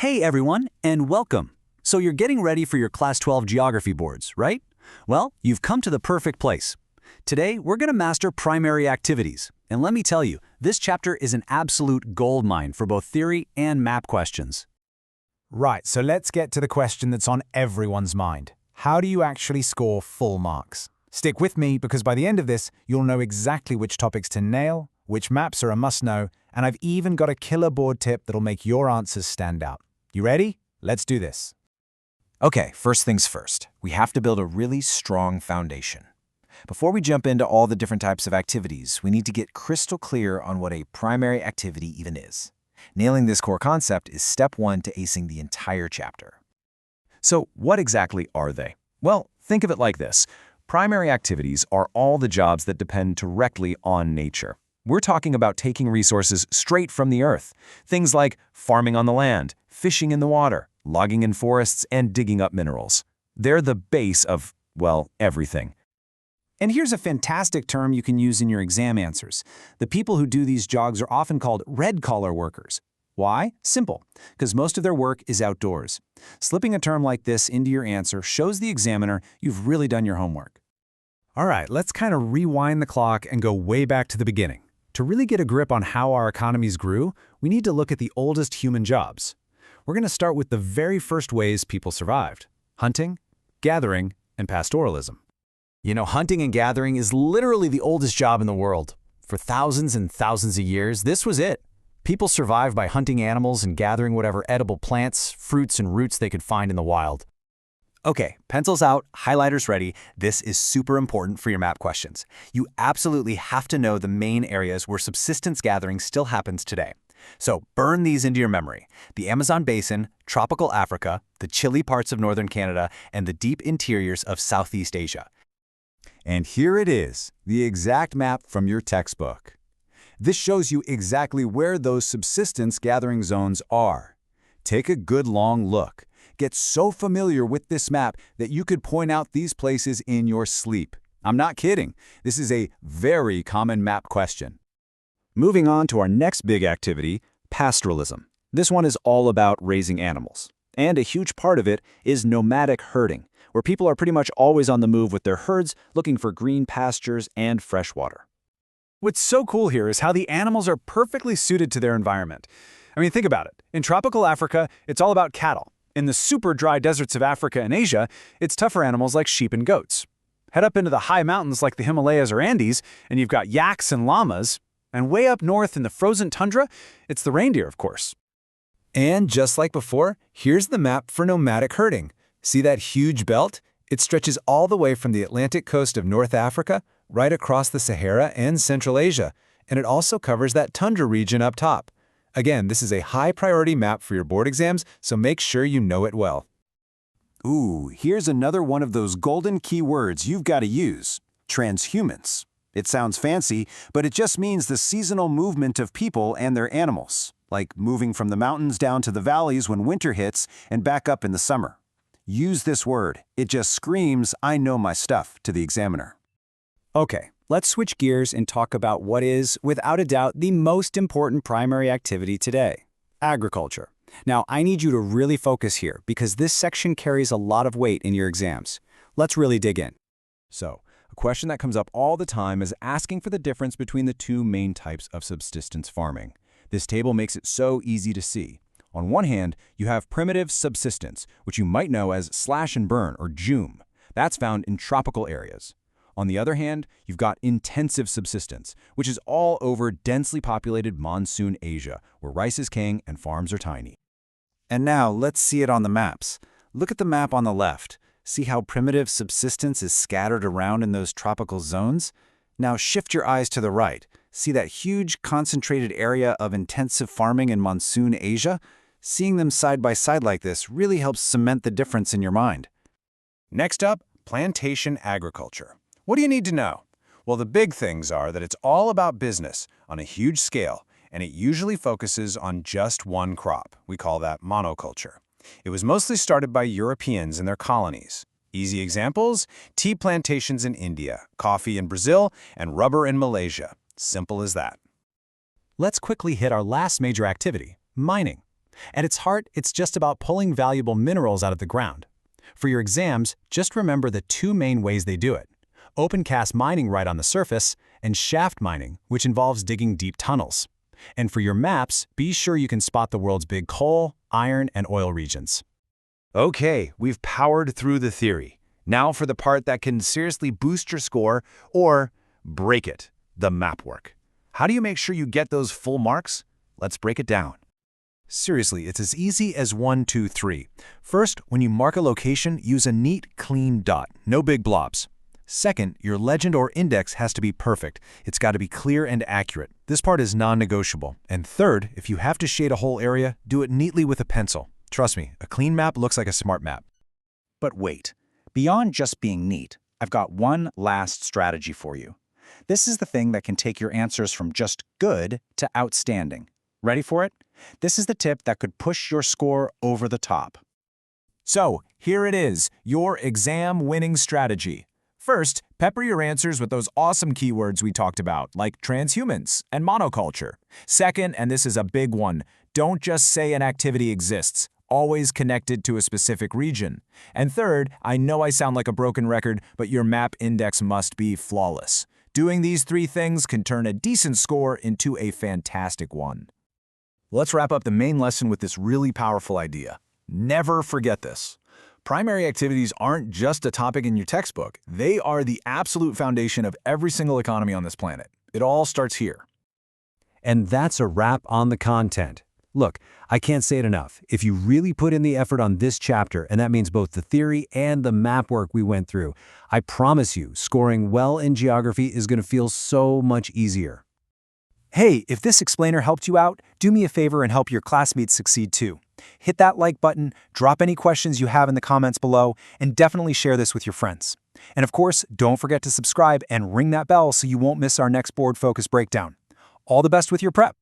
Hey everyone, and welcome. So you're getting ready for your Class 12 geography boards, right? Well, you've come to the perfect place. Today, we're going to master primary activities. And let me tell you, this chapter is an absolute goldmine for both theory and map questions. Right, so let's get to the question that's on everyone's mind. How do you actually score full marks? Stick with me because by the end of this, you'll know exactly which topics to nail, which maps are a must-know, and I've even got a killer board tip that'll make your answers stand out. You ready? Let's do this. Okay, first things first. We have to build a really strong foundation. Before we jump into all the different types of activities, we need to get crystal clear on what a primary activity even is. Nailing this core concept is step one to acing the entire chapter. So what exactly are they? Well, think of it like this. Primary activities are all the jobs that depend directly on nature. We're talking about taking resources straight from the earth. Things like farming on the land, fishing in the water, logging in forests, and digging up minerals. They're the base of, well, everything. And here's a fantastic term you can use in your exam answers. The people who do these jobs are often called red-collar workers. Why? Simple, because most of their work is outdoors. Slipping a term like this into your answer shows the examiner you've really done your homework. All right, let's kind of rewind the clock and go way back to the beginning. To really get a grip on how our economies grew, we need to look at the oldest human jobs. We're going to start with the very first ways people survived: hunting, gathering, and pastoralism. You know, hunting and gathering is literally the oldest job in the world. For thousands and thousands of years, this was it. People survived by hunting animals and gathering whatever edible plants, fruits, and roots they could find in the wild. Okay, pencils out, highlighters ready. This is super important for your map questions. You absolutely have to know the main areas where subsistence gathering still happens today. So burn these into your memory: the Amazon basin, tropical Africa, the chilly parts of northern Canada, and the deep interiors of Southeast Asia. And here it is, the exact map from your textbook. This shows you exactly where those subsistence gathering zones are. Take a good long look. Get so familiar with this map that you could point out these places in your sleep. I'm not kidding. This is a very common map question. Moving on to our next big activity, pastoralism. This one is all about raising animals. And a huge part of it is nomadic herding, where people are pretty much always on the move with their herds, looking for green pastures and fresh water. What's so cool here is how the animals are perfectly suited to their environment. I mean, think about it. In tropical Africa, it's all about cattle. In the super dry deserts of Africa and Asia, it's tougher animals like sheep and goats. Head up into the high mountains like the Himalayas or Andes, and you've got yaks and llamas. And way up north in the frozen tundra, it's the reindeer, of course. And just like before, here's the map for nomadic herding. See that huge belt? It stretches all the way from the Atlantic coast of North Africa, right across the Sahara and Central Asia, and it also covers that tundra region up top. Again, this is a high-priority map for your board exams, so make sure you know it well. Ooh, here's another one of those golden keywords you've got to use: transhumance. It sounds fancy, but it just means the seasonal movement of people and their animals, like moving from the mountains down to the valleys when winter hits and back up in the summer. Use this word. It just screams, "I know my stuff," to the examiner. Okay, let's switch gears and talk about what is, without a doubt, the most important primary activity today: agriculture. Now, I need you to really focus here because this section carries a lot of weight in your exams. Let's really dig in. So, a question that comes up all the time is asking for the difference between the two main types of subsistence farming. This table makes it so easy to see. On one hand, you have primitive subsistence, which you might know as slash and burn or JUM. That's found in tropical areas. On the other hand, you've got intensive subsistence, which is all over densely populated monsoon Asia, where rice is king and farms are tiny. And now let's see it on the maps. Look at the map on the left. See how primitive subsistence is scattered around in those tropical zones? Now shift your eyes to the right. See that huge concentrated area of intensive farming in monsoon Asia? Seeing them side by side like this really helps cement the difference in your mind. Next up, plantation agriculture. What do you need to know? Well, the big things are that it's all about business on a huge scale, and it usually focuses on just one crop. We call that monoculture. It was mostly started by Europeans in their colonies. Easy examples: tea plantations in India, coffee in Brazil, and rubber in Malaysia. Simple as that. Let's quickly hit our last major activity, mining. At its heart, it's just about pulling valuable minerals out of the ground. For your exams, just remember the two main ways they do it: open-cast mining right on the surface, and shaft mining, which involves digging deep tunnels. And for your maps, be sure you can spot the world's big coal, iron, and oil regions. Okay, we've powered through the theory. Now for the part that can seriously boost your score or break it, the map work. How do you make sure you get those full marks? Let's break it down. Seriously, it's as easy as 1, 2, 3. First, when you mark a location, use a neat, clean dot, no big blobs. Second, your legend or index has to be perfect. It's got to be clear and accurate. This part is non-negotiable. And third, if you have to shade a whole area, do it neatly with a pencil. Trust me, a clean map looks like a smart map. But wait, beyond just being neat, I've got one last strategy for you. This is the thing that can take your answers from just good to outstanding. Ready for it? This is the tip that could push your score over the top. So, here it is, your exam-winning strategy. First, pepper your answers with those awesome keywords we talked about, like transhumance and monoculture. Second, and this is a big one, don't just say an activity exists. Always connected to a specific region. And third, I know I sound like a broken record, but your map index must be flawless. Doing these three things can turn a decent score into a fantastic one. Let's wrap up the main lesson with this really powerful idea. Never forget this. Primary activities aren't just a topic in your textbook. They are the absolute foundation of every single economy on this planet. It all starts here. And that's a wrap on the content. Look, I can't say it enough. If you really put in the effort on this chapter, and that means both the theory and the map work we went through, I promise you, scoring well in geography is going to feel so much easier. Hey, if this explainer helped you out, do me a favor and help your classmates succeed too. Hit that like button, drop any questions you have in the comments below, and definitely share this with your friends. And of course, don't forget to subscribe and ring that bell so you won't miss our next board focus breakdown. All the best with your prep.